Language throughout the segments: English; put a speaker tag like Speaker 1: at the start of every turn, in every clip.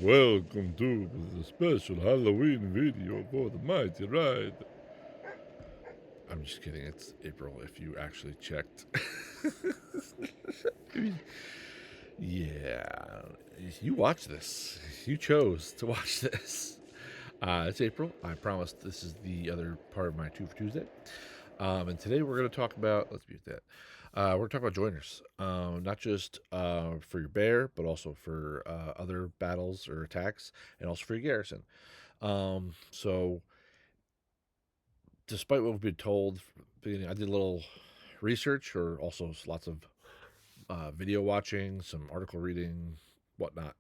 Speaker 1: welcome to the special Halloween video for the Mighty Ride. I'm just kidding, it's April if you actually checked. I mean, yeah, you watched this. You chose to watch this. It's April. I promised this is the other part of my Two for Tuesday. And today we're going to talk about, let's mute that. We're going to talk about joiners, not just for your bear, but also for other battles or attacks, and also for your garrison. So, despite what we've been told, I did a little research, or also lots of video watching, some article reading, whatnot.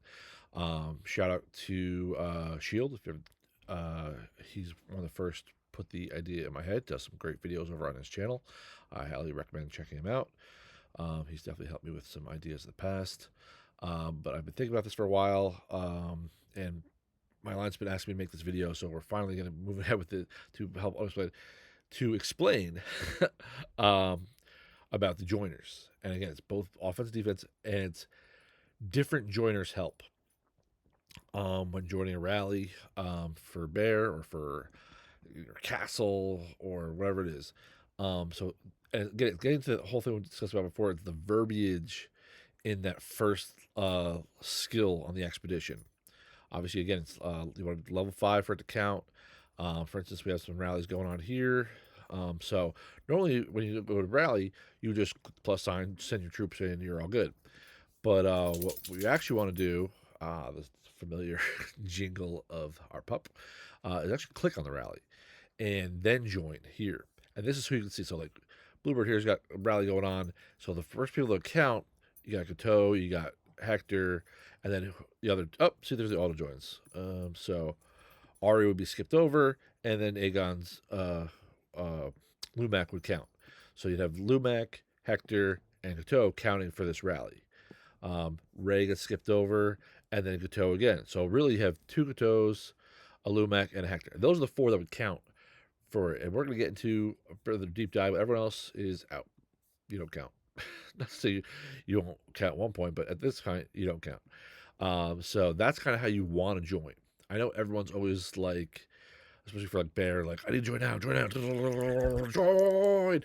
Speaker 1: Shout out to Shield. If he's one of the first put the idea in my head. Does some great videos over on his channel. I highly recommend checking him out. He's definitely helped me with some ideas in the past. But I've been thinking about this for a while, and my line's been asking me to make this video, so we're finally going to move ahead with it to help explain about the joiners. And again, it's both offense, defense, and it's different joiners help when joining a rally for bear or for your castle or whatever it is. So and getting to the whole thing we discussed about before, it's the verbiage in that first skill on the expedition. Obviously, again, it's you want level 5 for it to count. For instance, we have some rallies going on here. So normally when you go to rally, you just click the plus sign, send your troops in, you're all good. But what we actually want to do, the familiar jingle of our pup, is actually click on the rally and then join here. And this is who you can see. So like Bluebird here's got a rally going on. So the first people to count, you got Coteau, you got Hector, and then the other. Oh, see, there's the auto joins. So Ari would be skipped over, and then Aegon's Lumac would count. So you'd have Lumac, Hector, and Coteau counting for this rally. Ray gets skipped over, and then Coteau again. So really, you have two Coteaus, a Lumac, and a Hector. Those are the four that would count for it. And we're going to get into a further deep dive. Everyone else is out. You don't count. Not to say you don't count at one point, but at this point, you don't count. So that's kind of how you want to join. I know everyone's always like, especially for like bear, like I need to join now, join.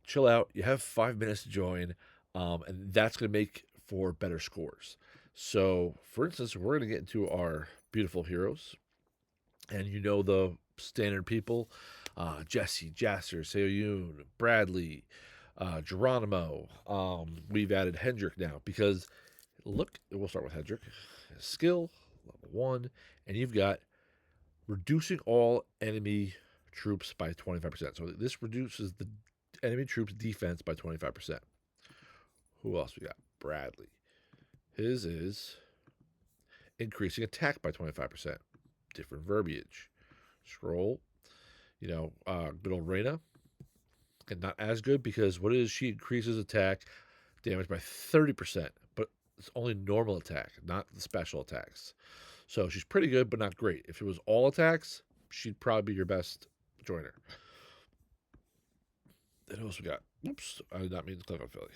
Speaker 1: Chill out. You have 5 minutes to join, and that's going to make for better scores. So, for instance, we're going to get into our beautiful heroes, and you know the standard people: Jesse, Jasser, Seoyun, Bradley, Geronimo. We've added Hendrick now because look, we'll start with Hendrick. Skill level 1, and you've got reducing all enemy troops by 25%. So this reduces the enemy troops defense by 25%. Who else we got? Bradley. His is increasing attack by 25%. Different verbiage. Scroll. Good old Reyna. And not as good because what is she increases attack damage by 30%, but it's only normal attack, not the special attacks. So she's pretty good, but not great. If it was all attacks, she'd probably be your best joiner. Then who else we got? Oops, I did not mean to click on Philly.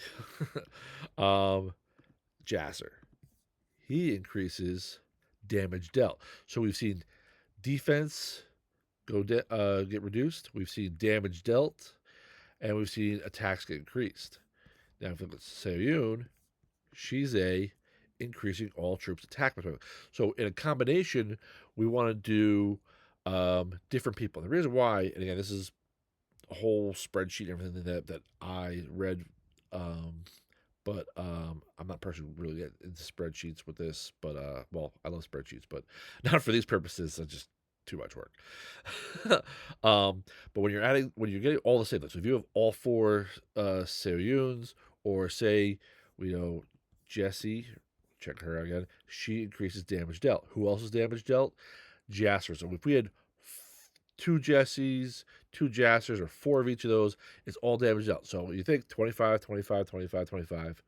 Speaker 1: Jasser. He increases damage dealt. So we've seen defense get reduced. We've seen damage dealt, and we've seen attacks get increased. Now, if we look at Seoyun, she's increasing all troops attack. So in a combination, we want to do different people. The reason why, and again, this is a whole spreadsheet, everything that I read, but I'm not personally really get into spreadsheets with this. But I love spreadsheets, but not for these purposes. It's just too much work. But when you're getting all the same, so if you have all four Seoyuns, or say, Jessie, check her out again, she increases damage dealt. Who else is damage dealt? Jasper. So if we had two Jessies, two Jassers, or four of each of those, it's all damage dealt. So you think 25, 25, 25, 25.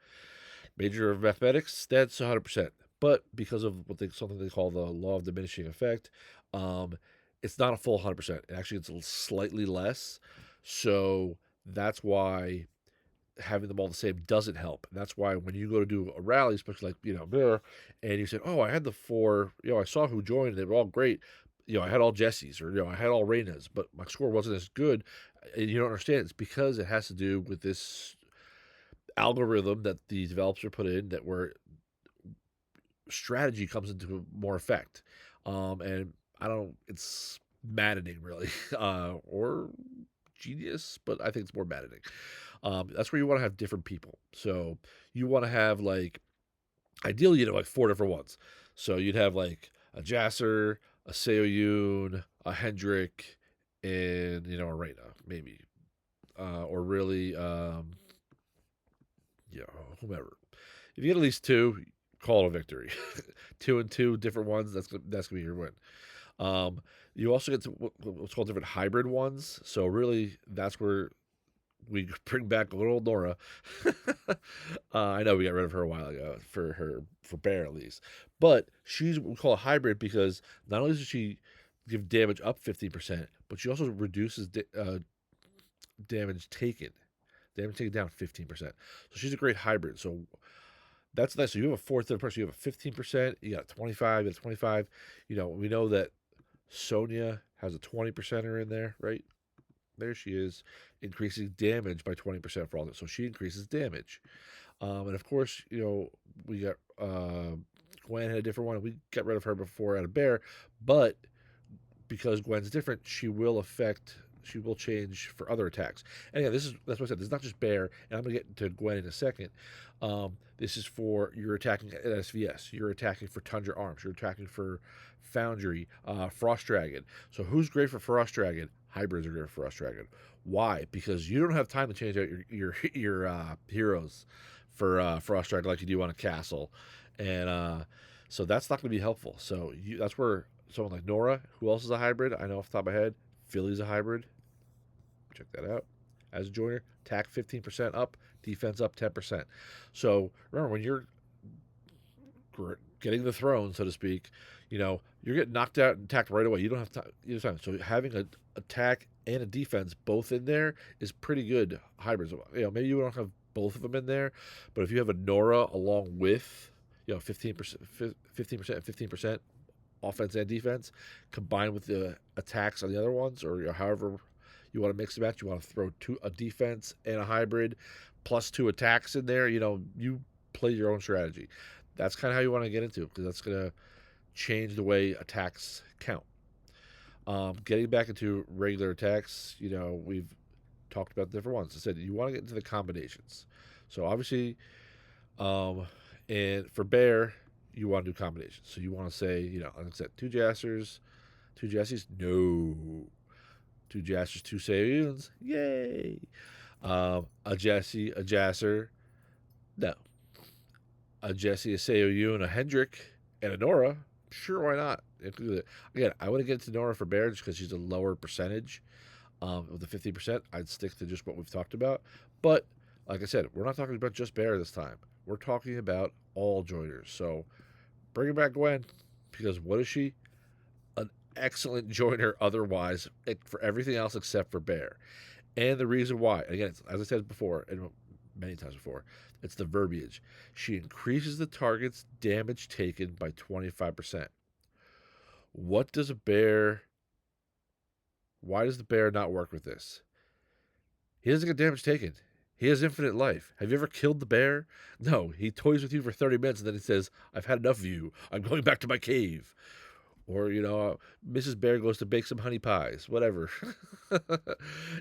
Speaker 1: Major of mathematics, that's 100%. But because of something they call the law of diminishing effect, it's not a full 100%. Actually, it's slightly less. So that's why having them all the same doesn't help. And that's why when you go to do a rally, especially like, there, and you said, oh, I had the four, I saw who joined, they were all great. I had all Jessies, or, I had all Reinas, but my score wasn't as good. And you don't understand. It's because it has to do with this algorithm that the developers put in, that where strategy comes into more effect. And I don't, it's maddening, really, or genius, but I think it's more maddening. That's where you want to have different people. So you want to have, like, ideally, like four different ones. So you'd have like a Jasser, a Seoyun, a Hendrick, and a Reina, maybe, or really, whomever. If you get at least two, call it a victory. Two and two different ones. That's gonna be your win. You also get to what's called different hybrid ones. So really, that's where we bring back little Nora. I know we got rid of her a while ago for Bear, at least, but she's what we call a hybrid because not only does she give damage up 15%, but she also reduces damage taken. Damage taken down 15%. So she's a great hybrid. So that's nice. So you have a fourth of the person. You have a 15%. You got 25. You got 25. We know that Sonya has a 20%er in there, right? There she is, increasing damage by 20% for all this. So she increases damage. And of course, we got Gwen had a different one. We got rid of her before out of Bear, but because Gwen's different, she will change for other attacks. And again, that's what I said. This is not just Bear, and I'm gonna get into Gwen in a second. This is for you're attacking at SVS, you're attacking for Tundra Arms, you're attacking for Foundry, Frost Dragon. So who's great for Frost Dragon? Hybrids are great for Frost Dragon. Why? Because you don't have time to change out your heroes for Frost Dragon like you do on a castle, and so that's not going to be helpful. So that's where someone like Nora, who else is a hybrid? I know off the top of my head, Philly's a hybrid. Check that out. As a joiner, attack 15% up, defense up 10%. So remember, when you're getting the throne, so to speak, you're getting knocked out and attacked right away. You don't have time. So having an attack and a defense both in there is pretty good hybrids. Maybe you don't have both of them in there, but if you have a Nora along with 15%, 15%, and 15% offense and defense, combined with the attacks on the other ones, or however you want to mix the match, you want to throw a defense and a hybrid plus two attacks in there. You play your own strategy. That's kind of how you want to get into it, because that's going to change the way attacks count. Getting back into regular attacks, we've talked about different ones. I said you want to get into the combinations. So obviously, and for Bear, you want to do combinations. So you want to say, like I said, two Jassers, two Jessies, no. Two Jassers, two Sayuns, yay. A Jessie, a Jasser, no. A Jessie, a Seoyun, a Hendrick, and a Nora, sure, why not? Again, I wouldn't get to Nora for Bear just because she's a lower percentage. With the 50%, I'd stick to just what we've talked about. But like I said, we're not talking about just Bear this time. We're talking about all joiners. So bring back Gwen, because what is she? An excellent joiner otherwise, for everything else except for Bear. And the reason why, again, as I said before, and many times before, it's the verbiage. She increases the target's damage taken by 25%. What does a Bear... Why does the Bear not work with this? He doesn't get damage taken. He has infinite life. Have you ever killed the Bear? No, he toys with you for 30 minutes and then he says, I've had enough of you. I'm going back to my cave. Or, Mrs. Bear goes to bake some honey pies, whatever.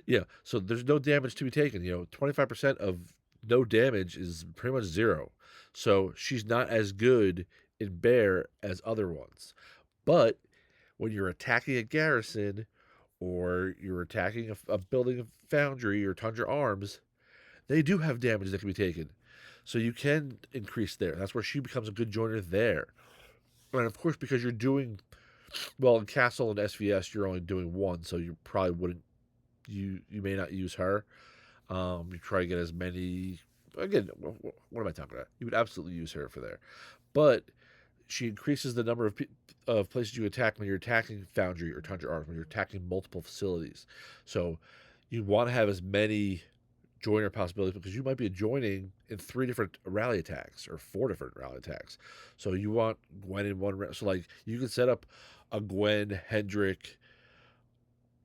Speaker 1: Yeah, so there's no damage to be taken. 25% of no damage is pretty much zero. So she's not as good in Bear as other ones. But when you're attacking a garrison, or you're attacking a building of Foundry or Tundra Arms, they do have damage that can be taken. So you can increase there. That's where she becomes a good joiner there. And of course, because you're doing, well, in Castle and SVS, you're only doing one, so you probably wouldn't, you may not use her. You try to get as many, again, what am I talking about? You would absolutely use her for there. But she increases the number of places you attack when you're attacking Foundry or Tundra Arms, when you're attacking multiple facilities. So you want to have as many joiner possibilities because you might be joining in 3 different rally attacks or 4 different rally attacks. So you want Gwen in one. So like you can set up a Gwen, Hendrik,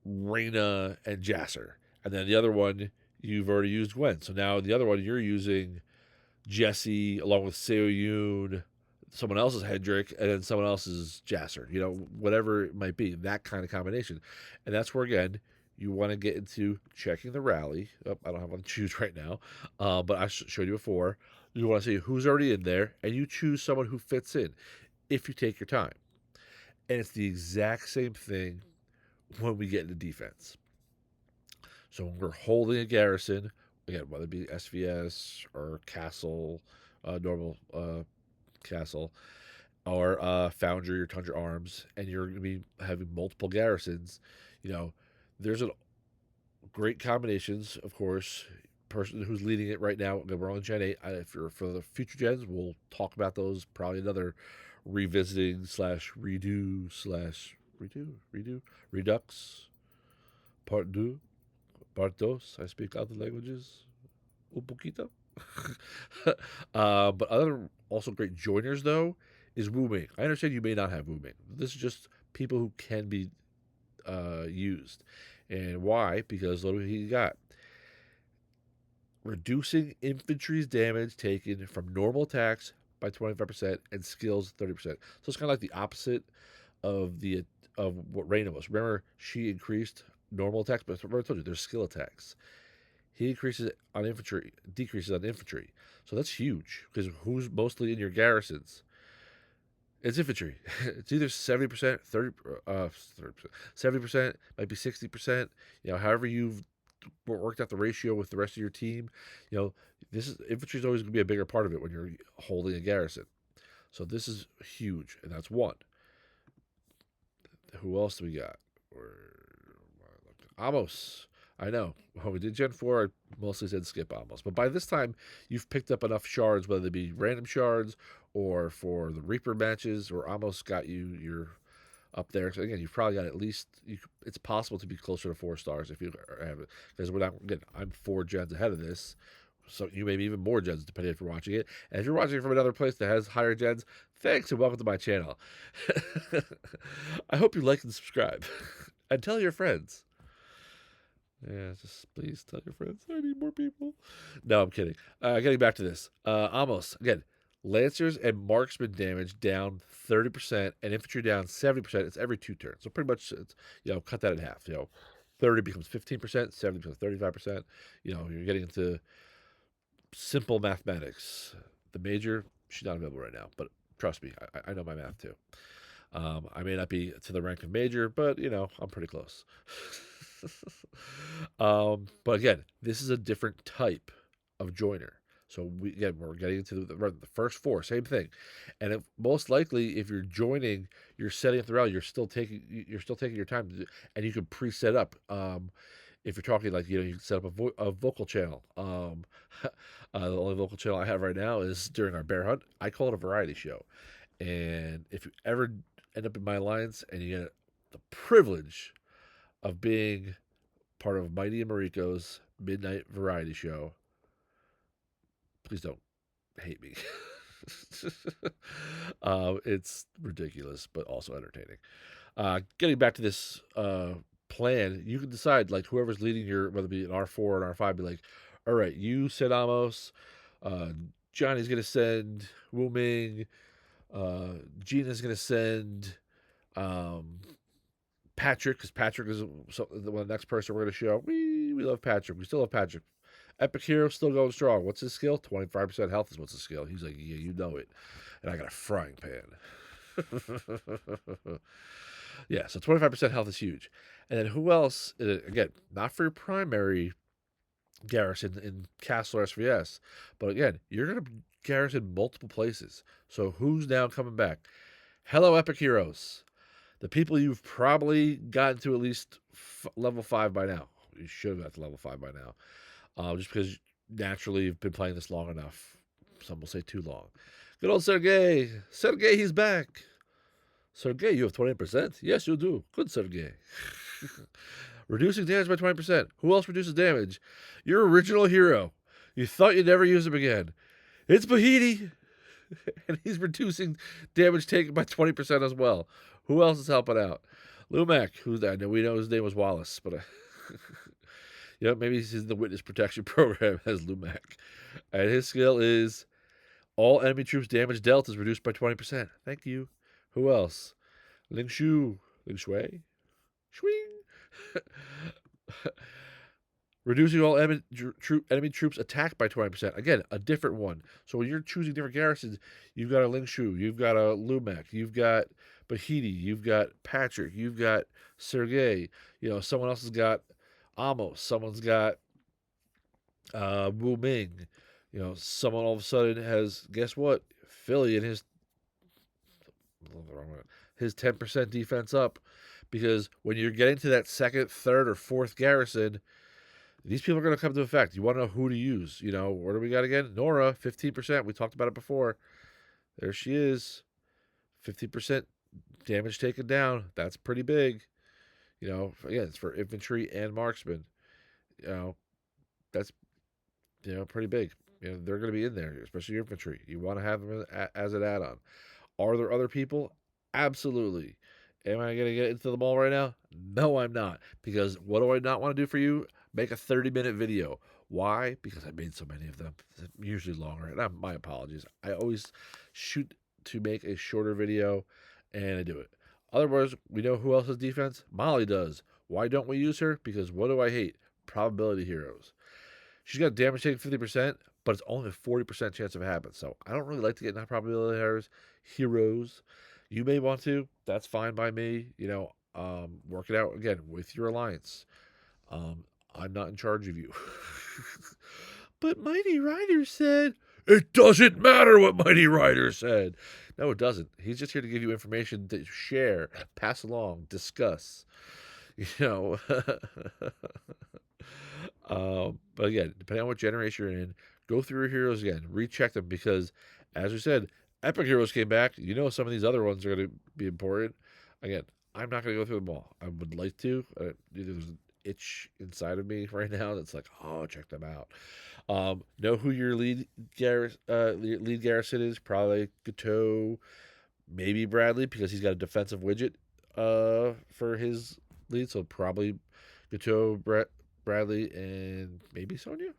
Speaker 1: Reyna, and Jasser, and then the other one you've already used Gwen. So now the other one you're using Jesse along with Seo Yoon, someone else's Hendrick, and then someone else's Jasser. You know, whatever it might be, that kind of combination, and that's where again you want to get into checking the rally. Oh, I don't have one to choose right now, but I showed you before. You want to see who's already in there, and you choose someone who fits in if you take your time. And it's the exact same thing when we get into defense. So when we're holding a garrison, again, whether it be SVS or Castle, normal Castle, or Foundry or Tundra Arms, and you're going to be having multiple garrisons, you know, there's a great combinations, of course. Person who's leading it right now, we're on Gen 8. If you're for the future gens, we'll talk about those. Probably another revisiting slash redo slash redo redux part two part dos. I speak other languages un poquito. But other also great joiners though is Wu Ming. I understand you may not have Wu Ming. This is just people who can be used, and why? Because look what he got. Reducing infantry's damage taken from normal attacks by 25% and skills 30%. So it's kind of like the opposite of the of what Reyna was. Remember, she increased normal attacks, but remember I told you there's skill attacks. He increases it on infantry, decreases on infantry. So that's huge because who's mostly in your garrisons? It's infantry. It's either 70%, 30%, 70%, might be 60%. You know, however you've worked out the ratio with the rest of your team. You know, this is infantry is always going to be a bigger part of it when you're holding a garrison. So this is huge, and that's one. Who else do we got? Amos. I know. When we did Gen 4, I mostly said skip Amos. But by this time, you've picked up enough shards, whether they be random shards or for the Reaper matches, or Amos got you your up there. So again, you've probably got at least. It's possible to be closer to 4 stars if you have it, because we're not. Again, I'm 4 gens ahead of this, so you may be even more gens depending if you're watching it. And if you're watching it from another place that has higher gens, thanks and welcome to my channel. I hope you like and subscribe, and tell your friends. Yeah, just please tell your friends. I need more people. No, I'm kidding. Getting back to this. Amos, again, Lancers and marksman damage down 30% and infantry down 70%. It's every 2 turns. So pretty much, it's, cut that in half. 30 becomes 15%, 70 becomes 35%. You're getting into simple mathematics. The major, she's not available right now, but trust me, I know my math too. I may not be to the rank of major, but I'm pretty close. But again, this is a different type of joiner. So we're getting into the first 4, same thing, and most likely, if you're joining, you're setting up the rally. You're still taking your time, and you can preset up. If you're talking like you can set up a vocal channel. The only vocal channel I have right now is during our bear hunt. I call it a variety show, and if you ever end up in my alliance and you get the privilege of being part of Mighty and Mariko's midnight variety show, please don't hate me. It's ridiculous, but also entertaining. Getting back to this plan, you can decide, like, whoever's leading your, whether it be an R4 or an R5, be like, all right, you said Amos, Johnny's going to send Wu Ming, Gina's going to send Patrick, because Patrick is the next person we're going to show. We love Patrick. We still love Patrick. Epic Hero still going strong. What's his skill? 25% health is what's his skill. He's like, yeah, you know it. And I got a frying pan. Yeah, so 25% health is huge. And then who else? Again, not for your primary garrison in Castle or SVS, but again, you're going to garrison multiple places. So who's now coming back? Hello, Epic Heroes. The people you've probably gotten to at least level 5 by now. You should have got to level 5 by now. Just because naturally you've been playing this long enough. Some will say too long. Good old Sergey. Sergey, he's back. Sergey, you have 20%? Yes, you do. Good, Sergey. Reducing damage by 20%. Who else reduces damage? Your original hero. You thought you'd never use him again. It's Bahiti. And he's reducing damage taken by 20% as well. Who else is helping out? Lumac, I know we know his name was Wallace, but maybe he's in the witness protection program as Lumac. And his skill is all enemy troops damage dealt is reduced by 20%. Thank you. Who else? Ling Shui. Swing. Reducing all enemy troops attacked by 20%. Again, a different one. So when you're choosing different garrisons, you've got a Ling Shui, you've got a Lumac, you've got Bahiti, you've got Patrick, you've got Sergei. Someone else has got Amos. Someone's got Wu Ming. Someone all of a sudden has, guess what? Philly and his 10% defense up. Because when you're getting to that second, third, or fourth garrison, these people are going to come to effect. You want to know who to use. What do we got again? Nora, 15%. We talked about it before. There she is. 15% damage taken down. That's pretty big. Again, it's for infantry and marksmen. That's, pretty big. They're going to be in there, especially infantry. You want to have them as an add-on. Are there other people? Absolutely. Am I going to get into the mall right now? No, I'm not. Because what do I not want to do for you? Make a 30-minute video. Why? Because I made so many of them. Usually longer. And my apologies. I always shoot to make a shorter video, and I do it. Otherwise, we know who else has defense? Molly does. Why don't we use her? Because what do I hate? Probability heroes. She's got damage taken 50%, but it's only a 40% chance of it happening. So I don't really like to get into probability heroes. You may want to. That's fine by me. Work it out, again, with your alliance. I'm not in charge of you. But Mighty Rider said, it doesn't matter what Mighty Rider said. No, it doesn't. He's just here to give you information to share, pass along, discuss. But again, depending on what generation you're in, go through your heroes again. Recheck them because, as we said, Epic Heroes came back. Some of these other ones are going to be important. Again, I'm not going to go through them all. I would like to. There's an itch inside of me right now that's like, oh, check them out. Know who your lead garrison is. Probably Gateau, maybe Bradley, because he's got a defensive widget for his lead. So probably Gateau, Bradley, and maybe Sonya.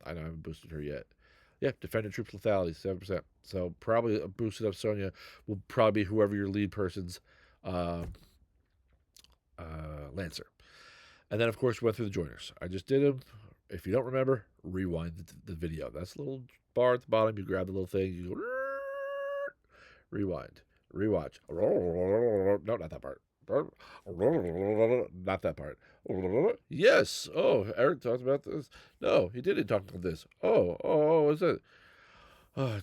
Speaker 1: I know I haven't boosted her yet. Yeah, defender troops lethality, 7%. So probably a boosted up Sonya will probably be whoever your lead person's Lancer. And then, of course, we went through the joiners. I just did them. If you don't remember, rewind the video. That's a little bar at the bottom. You grab the little thing. You go, rewind. Rewatch. No, not that part. Not that part. Yes. Oh, Eric talked about this. No, he didn't talk about this. Oh, what's that?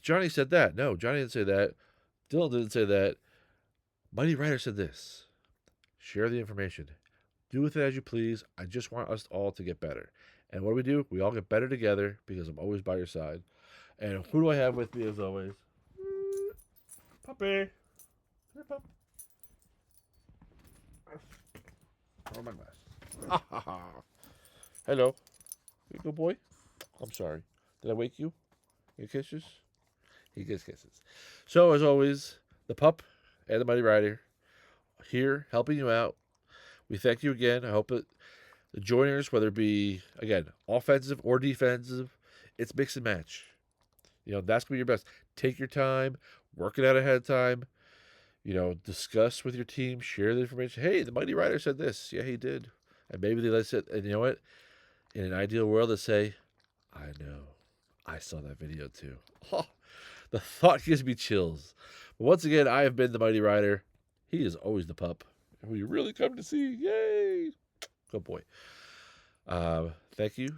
Speaker 1: Johnny said that. No, Johnny didn't say that. Dylan didn't say that. Mighty Rider said this. Share the information. Do with it as you please. I just want us all to get better. And what do? We all get better together because I'm always by your side. And who do I have with me as always? Puppy. Here, pup. Oh, my glass. Hello. You good boy? I'm sorry. Did I wake you? You kisses? He gets kisses. So, as always, the pup and the Mighty Rider here helping you out. We thank you again. I hope that the joiners, whether it be, again, offensive or defensive, it's mix and match. That's going to be your best. Take your time. Work it out ahead of time. Discuss with your team. Share the information. Hey, the Mighty Rider said this. Yeah, he did. And maybe they let it. And you know what? In an ideal world, they say, I know. I saw that video too. Oh, the thought gives me chills. But once again, I have been the Mighty Rider. He is always the pup who you really come to see. Yay! Good boy. Thank you.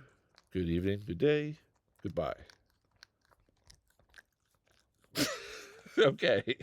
Speaker 1: Good evening. Good day. Goodbye. Okay.